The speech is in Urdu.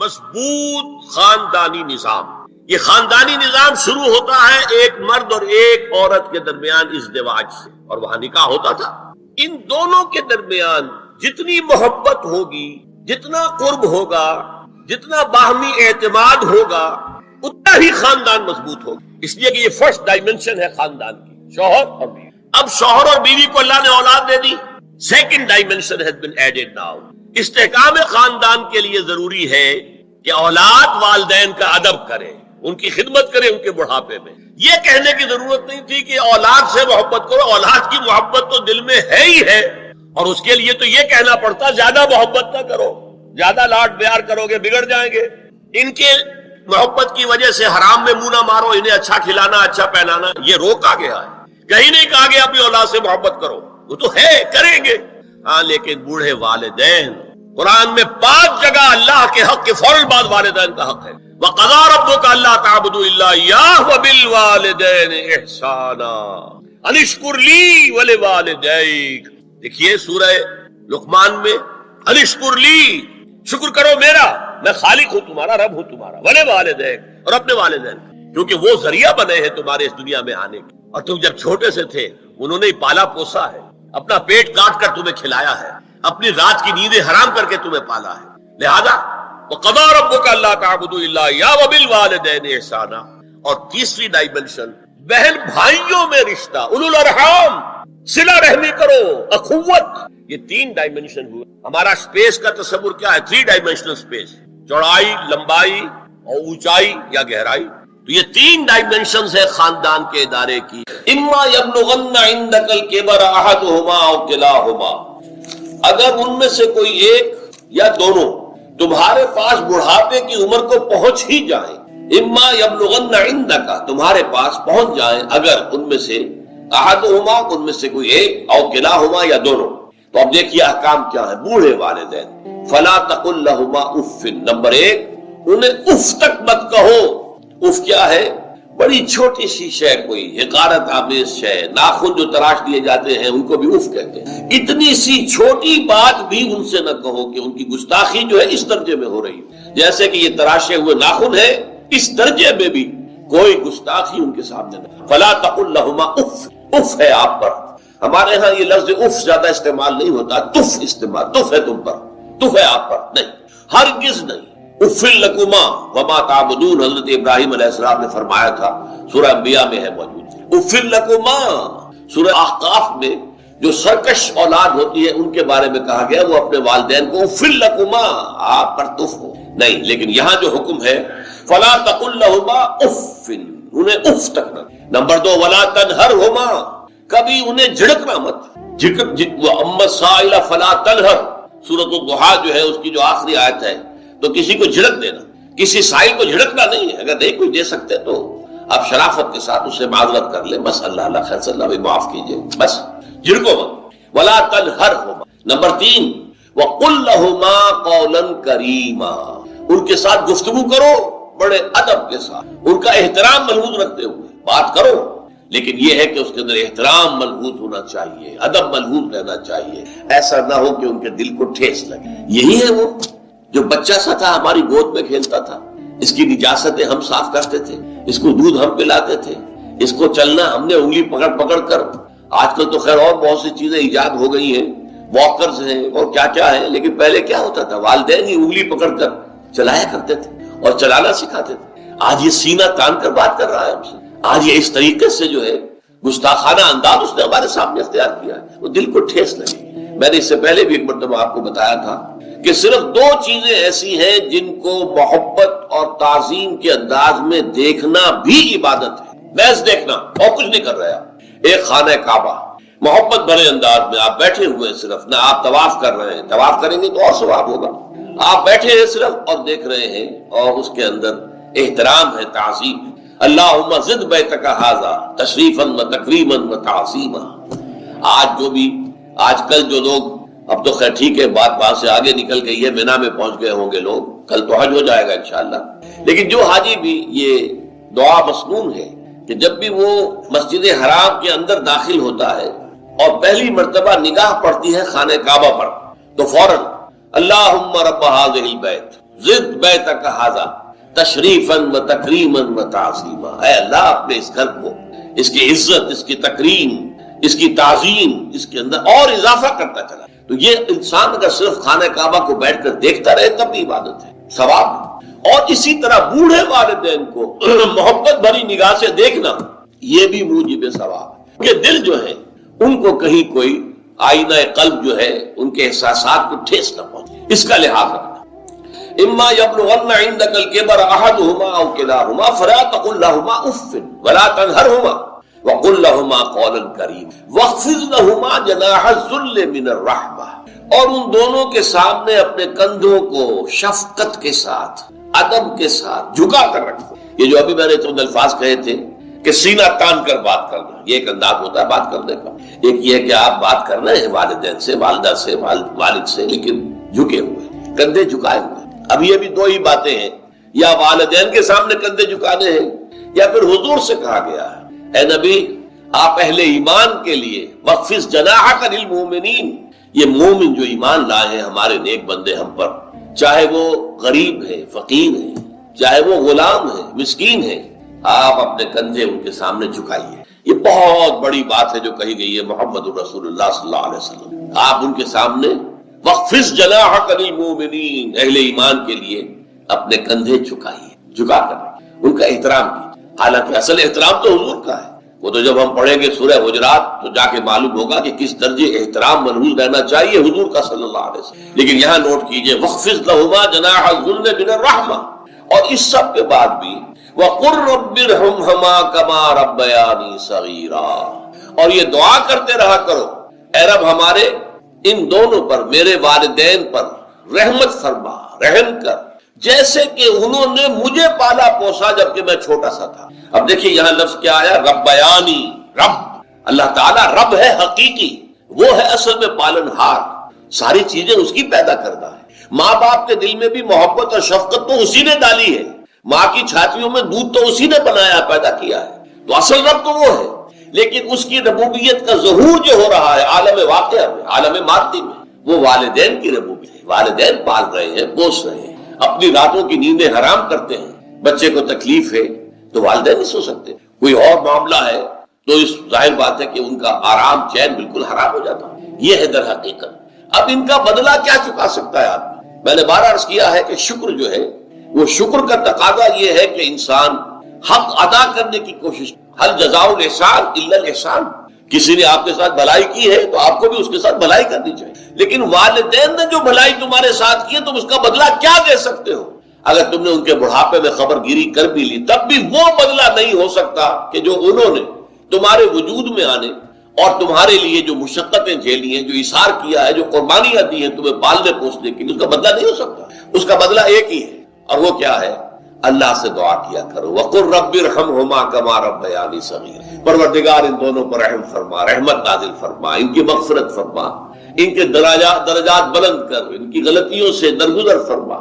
مضبوط خاندانی نظام. یہ خاندانی نظام شروع ہوتا ہے ایک مرد اور ایک عورت کے درمیان ازدواج سے، اور وہاں نکاح ہوتا تھا. ان دونوں کے درمیان جتنی محبت ہوگی، جتنا قرب ہوگا، جتنا باہمی اعتماد ہوگا، اتنا ہی خاندان مضبوط ہوگا. اس لیے کہ یہ فرسٹ ڈائمنشن ہے خاندان کی، شوہر اور بیوی. اب شوہر اور بیوی کو اللہ نے اولاد دے دی. Second dimension has been added now. استحکام خاندان کے لیے ضروری ہے کہ اولاد والدین کا ادب کرے، ان کی خدمت کرے ان کے بڑھاپے میں. یہ کہنے کی ضرورت نہیں تھی کہ اولاد سے محبت کرو. اولاد کی محبت تو دل میں ہے ہی ہے، اور اس کے لیے تو یہ کہنا پڑتا زیادہ محبت نہ کرو، زیادہ لاڈ پیار کرو گے بگڑ جائیں گے. ان کے محبت کی وجہ سے حرام میں منہ نہ مارو، انہیں اچھا کھلانا اچھا پہنانا یہ روکا گیا ہے. کہیں نہیں کہا گیا اپنی اولاد سے محبت کرو، وہ تو ہے کریں گے. ہاں لیکن بوڑھے والدین، قرآن میں 5 جگہ اللہ کے حق کے فوراً بعد والدین کا حق ہے. وَقَضَىٰ رَبُّكَ أَلَّا تَعْبُدُوا إِلَّا إِيَّاهُ وَبِالْوَالِدَيْنِ إِحْسَانًا أَنِ اشْكُرْ لِي وَلِوَالِدَيْكَ. دیکھیے سورہ لقمان میں أَنِ اشْكُرْ لِي، شکر کرو میرا، میں خالق ہوں تمہارا، رب ہوں تمہارا، وَلِوَالِدَيْكَ، اور اپنے والدین، کیونکہ وہ ذریعہ بنے ہیں تمہارے اس دنیا میں آنے کے. اور تم جب چھوٹے سے تھے انہوں نے پالا پوسا ہے، اپنا پیٹ کاٹ کر تمہیں کھلایا ہے، اپنی رات کی نیندیں حرام کر کے تمہیں پالا ہے. لہذا وَقَضَىٰ رَبُّكَ أَلَّا تَعْبُدُوا إِلَّا إِيَّاهُ وَبِالْوَالِدَيْنِ إِحْسَانًا. اور تیسری ڈائمنشن بہن بھائیوں میں رشتہ، اولو الارحام، صلہ رحمی کرو، اخوت. یہ 3 ڈائمنشن ہوئے. ہمارا سپیس کا تصور کیا ہے؟ 3 ڈائمنشنل سپیس، چوڑائی، لمبائی اور اونچائی یا گہرائی. تو یہ 3 ڈائمنشنز ہے خاندان کے ادارے کی. اما یبلغن عندک الکبر احدہما او کلاہما، اگر ان میں سے کوئی ایک یا دونوں تمہارے پاس بڑھاپے کی عمر کو پہنچ ہی جائیں. اما یبلغن عندک، تمہارے پاس پہنچ جائیں اگر ان میں سے احدہما، ان میں سے کوئی ایک، او کلاہما یا دونوں. تو اب دیکھیے احکام کیا ہے. بوڑھے والدین، فلا تقل لہما اف. نمبر 1، انہیں اف تک مت کہو. اف کیا ہے؟ بڑی چھوٹی سی شے، کوئی حقارت آمیز شے، ناخن جو تراش دیے جاتے ہیں ان کو بھی اف کہتے ہیں. اتنی سی چھوٹی بات بھی ان سے نہ کہو کہ ان کی گستاخی جو ہے اس درجے میں ہو رہی ہے. جیسے کہ یہ تراشے ہوئے ناخن ہے، اس درجے میں بھی کوئی گستاخی ان کے سامنے نہ. فلا تقل لہما اف. اف ہے آپ پر. ہمارے ہاں یہ لفظ اف زیادہ استعمال نہیں ہوتا، تف استعمال. تف ہے تم پر، تف ہے آپ پر، نہیں، ہرگز نہیں. اف لکما وما تعبدون، حضرت ابراہیم علیہ السلام نے فرمایا تھا، سورہ انبیاء میں ہے موجود. اف لکما، سورہ احقاف میں جو سرکش اولاد ہوتی ہے ان کے بارے میں کہا گیا وہ اپنے والدین کو اف لکما، آپ پر تف ہو نہیں. لیکن یہاں جو حکم ہے فلا تقل لہما اف، انہیں اف تک نہ. نمبر 2، ولا تنہرہما، کبھی انہیں جھڑکنا مت. اما السائل فلا تنہر، سورۃ الضحیٰ جو ہے اس کی جو آخری آیت ہے، تو کسی کو جھڑک دینا، کسی سائل کو جھڑکنا نہیں ہے. اگر نہیں کچھ دے سکتے تو آپ شرافت کے ساتھ اسے معذرت کر لیں، بس اللہ خیر صلی اللہ بھی معاف کیجئے، بس جھڑکو مت. ولا تنہرہما. نمبر 3، وقل لہما قولا کریما، ان کے ساتھ گفتگو کرو بڑے ادب کے ساتھ، ان کا احترام ملحوظ رکھتے ہوئے بات کرو. لیکن یہ ہے کہ اس کے اندر احترام ملحوظ ہونا چاہیے، ادب ملحوظ رہنا چاہیے. ایسا نہ ہو کہ ان کے دل کو ٹھیس لگے. یہی ہے وہ جو بچہ سا تھا ہماری گود میں کھیلتا تھا، اس کی نجاستیں ہم صاف کرتے تھے، اس کو دودھ ہم پلاتے تھے، اس کو چلنا ہم نے انگلی پکڑ پکڑ کر. آج کل تو خیر اور بہت سی چیزیں ایجاد ہو گئی ہیں، واکرز ہیں اور کیا کیا ہے، لیکن پہلے کیا ہوتا تھا؟ والدین ہی انگلی پکڑ کر چلایا کرتے تھے اور چلانا سکھاتے تھے. آج یہ سینہ تان کر بات کر رہا ہے ہم سے. آج یہ اس طریقے سے جو ہے گستاخانہ انداز اس نے ہمارے سامنے اختیار کیا ہے، وہ دل کو ٹھیس لگی. میں نے اس سے پہلے بھی ایک مرتبہ آپ کو بتایا تھا کہ صرف 2 چیزیں ایسی ہیں جن کو محبت اور تعظیم کے انداز میں دیکھنا بھی عبادت ہے، محض دیکھنا اور کچھ نہیں کر رہے آپ. ایک خانہ کعبہ، محبت بھرے انداز میں آپ بیٹھے ہوئے، صرف نہ آپ طواف کر رہے ہیں، طواف کریں گے تو اور ثواب ہوگا. آپ بیٹھے ہیں صرف اور دیکھ رہے ہیں، اور اس کے اندر احترام ہے، تعظیم ہے. اللہم زد بیتک ھذا تشریفا و تکریما و تعظیما. آج کل جو لوگ، اب تو خیر ٹھیک ہے بات وہاں سے آگے نکل گئی ہے، مینا میں پہنچ گئے ہوں گے لوگ، کل تو حج ہو جائے گا انشاءاللہ. لیکن جو حاجی بھی یہ دعا مسنون ہے کہ جب بھی وہ مسجد حرام کے اندر داخل ہوتا ہے اور پہلی مرتبہ نگاہ پڑتی ہے خانہ کعبہ پر، تو فوراً اللہم رب ھذہ البیت، زد بیتک ھذا تشریفا و تکریما و تعظیما، اے اللہ اپنے اس گھر کو، اس کی عزت، اس کی تکریم، اس کی تعظیم، اس کے اندر اور اضافہ کرتا چلا۔ تو یہ انسان اگر صرف خانہ کعبہ کو بیٹھ کر دیکھتا رہے تب بھی عبادت ہے، ثواب ہے۔ اور اسی طرح بوڑھے والدین کو محبت بھری نگاہ سے دیکھنا، یہ بھی موجب ثواب ہے کہ دل جو ہے ان کو کہیں کوئی آئینہ قلب جو ہے ان کے احساسات کو ٹھیس نہ پہنچے، اس کا لحاظ رکھنا۔ اما یبلغن عندک الکبر احدہما او کلاہما فلا تقل لہما اف ولا تنہرہما وقل لہما قولا کریما واخفض لہما جناح الذل من الرحمہ، اور ان دونوں کے سامنے اپنے کندھوں کو شفقت کے ساتھ، ادب کے ساتھ جھکا کر رکھو۔ یہ جو ابھی میں نے چند الفاظ کہے تھے کہ سینہ تان کر بات کرنا، یہ ایک انداز ہوتا ہے بات کرنے کا۔ ایک یہ ہے کہ آپ بات کر رہے ہیں والدین سے، والدہ سے، والد سے، لیکن جھکے ہوئے، کندھے جھکائے ہوئے۔ اب یہ بھی دو ہی باتیں ہیں، یا والدین کے سامنے کندھے جھکانے ہیں، یا پھر حضور سے کہا گیا ہے اے نبی آپ اہل ایمان کے لیے وَخْفِضْ جَنَاحَكَ لِلْمُؤْمِنِينَ، یہ مومن جو ایمان لائے ہیں ہمارے نیک بندے ہم پر، چاہے وہ غریب ہے، فقیر ہے، چاہے وہ غلام ہے، مسکین ہے، آپ اپنے کندھے ان کے سامنے جھکائیے۔ یہ بہت بڑی بات ہے جو کہی گئی ہے محمد رسول اللہ صلی اللہ علیہ وسلم، آپ ان کے سامنے وَخْفِضْ جَنَاحَكَ لِلْمُؤْمِنِينَ، اہل ایمان کے لیے اپنے کندھے جھکائیے، جھکا کر ان کا احترام کیجیے۔ حالانکہ اصل احترام تو حضور کا ہے، وہ تو جب ہم پڑھیں گے سورہ حجرات تو جا کے معلوم ہوگا کہ کس درجے احترام منحوس رہنا چاہیے حضور کا صلی اللہ علیہ وسلم۔ لیکن یہاں نوٹ کیجئے وَخْفِضْ لَهُمَا جَنَاحَ الذُّلِّ مِنَ الرَّحْمَةِ، اور اس سب کے بعد بھی وَقُلْ رَبِّ ارْحَمْهُمَا كَمَا رَبَّيَانِي صَغِيرًا، اور یہ دعا کرتے رہا کرو اے رب ہمارے ان دونوں پر، میرے والدین پر رحمت فرما، رحم کر، جیسے کہ انہوں نے مجھے پالا پوسا جبکہ میں چھوٹا سا تھا۔ اب دیکھیے یہاں لفظ کیا آیا، ربیانی، رب، اللہ تعالیٰ رب ہے حقیقی، وہ ہے اصل میں پالن ہار، ساری چیزیں اس کی پیدا کرتا ہے۔ ماں باپ کے دل میں بھی محبت اور شفقت تو اسی نے ڈالی ہے، ماں کی چھاتیوں میں دودھ تو اسی نے بنایا، پیدا کیا ہے، تو اصل رب تو وہ ہے۔ لیکن اس کی ربوبیت کا ظہور جو ہو رہا ہے عالم واقعہ میں، عالم مادی میں، وہ والدین کی ربوبیت ہے۔ والدین پال رہے ہیں، پوس رہے ہیں، اپنی راتوں کی نیندیں حرام کرتے ہیں، بچے کو تکلیف ہے تو والدین نہیں سو سکتے، کوئی اور معاملہ ہے تو اس ظاہر بات ہے کہ ان کا آرام چین بالکل حرام ہو جاتا ہے۔ یہ ہے در حقیقت۔ اب ان کا بدلہ کیا چکا سکتا ہے آدمی؟ میں نے بار عرض کیا ہے کہ شکر جو ہے وہ شکر کا تقاضا یہ ہے کہ انسان حق ادا کرنے کی کوشش، ہل جزاء الاحسان الا الاحسان، کسی نے آپ کے ساتھ بھلائی کی ہے تو آپ کو بھی اس کے ساتھ بھلائی کرنی چاہیے۔ لیکن والدین نے جو بھلائی تمہارے ساتھ کی ہے تم اس کا بدلہ کیا دے سکتے ہو؟ اگر تم نے ان کے بڑھاپے میں خبر گیری کر بھی لی تب بھی وہ بدلہ نہیں ہو سکتا کہ جو انہوں نے تمہارے وجود میں آنے اور تمہارے لیے جو مشقتیں جھیلی ہیں، جو اثار کیا ہے، جو قربانیاں دی ہیں تمہیں پالنے پوسنے کی، اس کا بدلہ نہیں ہو سکتا۔ اس کا بدلہ ایک ہی ہے، اور وہ کیا ہے؟ اللہ سے دعا کیا کرو وَقُلْ رَبِّ ارْحَمْهُمَا كَمَا رَبَّيَانِي صَغِيرًا، پروردگار ان دونوں پر رحم فرما، رحمت نازل فرما، ان کی مغفرت فرما، ان کے درجات بلند کر، ان کی غلطیوں سے درگزر فرما۔